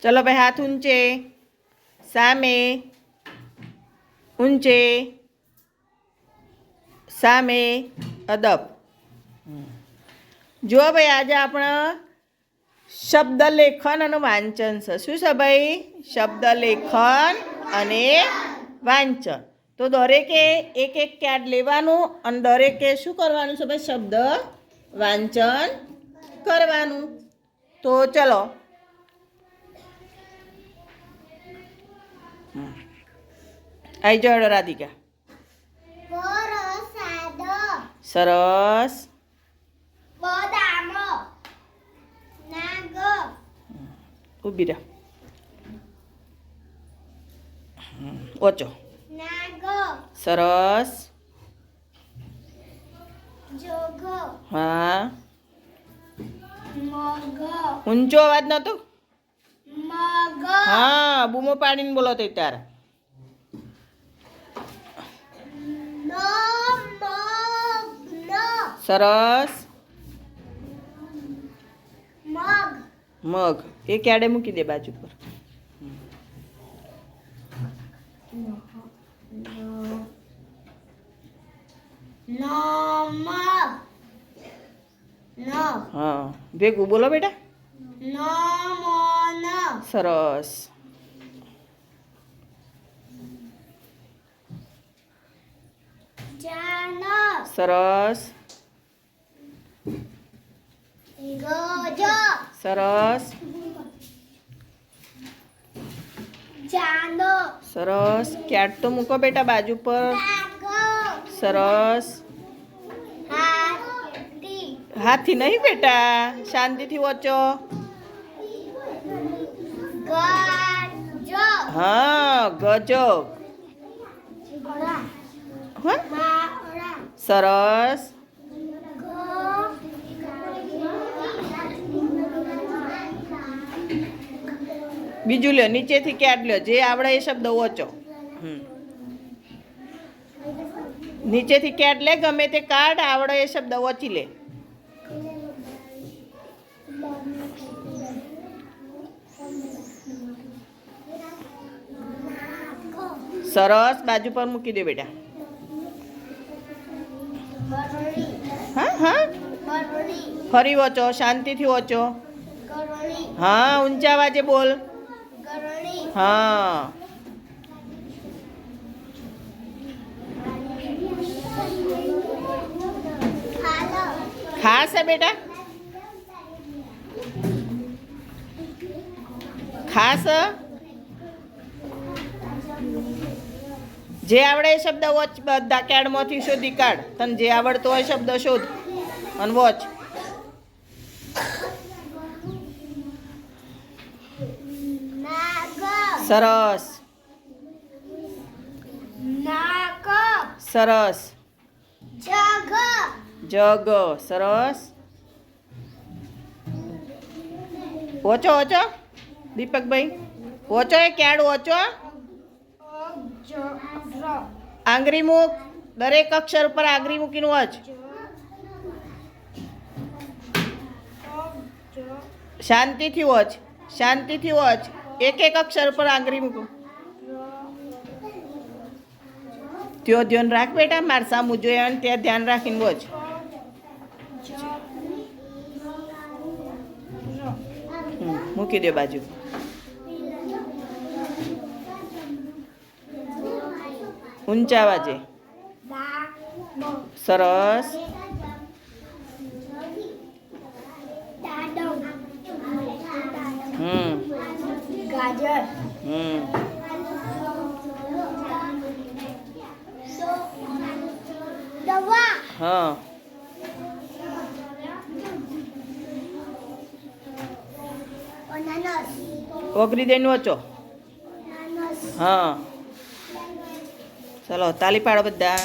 चलो भाई हाथ ऊंचे सामे ऊंचे सामे अदब। जो भाई आज अपना शब्द लेखन और वांचन से शू है भाई शब्द लेखन अने वांचन। तो दरेके एक एक कार्ड लेवानुं अने दरेके शू करवानुं छे भाई शब्द वांचन करवानुं। तो चलो आई जाओ राधिका। सरस ऊभी रह ओचो सरस हाँ ऊंचो अवाज नतो हाँ बूमो पाड़ीने बोलो ते तार सरस मग ए क्याडे मूकी दे बाजू पर हाँ भेगू बोलो बेटा सरस सरस सरस सरस कैट तो मूको बेटा बाजू पर सरस हाथी नहीं बेटा शांति थी वोचो हाँ गजब हाँ सरस बीजू लो नीचे थी कैट लो जे आवड़े ए शब्द वोचो नीचे थी कैट ले गमे ते कार्ड आवड़े ए शब्द वोची ले सरस बाजू पर मूकी दे बेटा हाँ हाँ फरी वोचो शांति थी वोचो हाँ ऊंचा आवाजे बोल हाँ खास है बेटा खास जे आवड़े शब्द वोच बधा कैड मांथी शोधी काढ तने जे आवड़तो होय शब्द शोध अने वोच सरस सरस जग सरस वोचो वोचो दीपक भाई वोचो ए कैड वोचो आंगरी मूक दरेक अक्षर पर आंगरी मूकीने वाच शांति थी वाच शांति थी वाच एक एक अक्षर पर आंगरी मूको त्यो ध्यान राख बेटा मार सामू जोया ने त्या ध्यान राखीने वाच मूकी दे बाजू ऊंचा आवाजे सरस गाजर दवा हाँ ओगरी देन वचो हाँ चलो ताली पाड़ो बधा।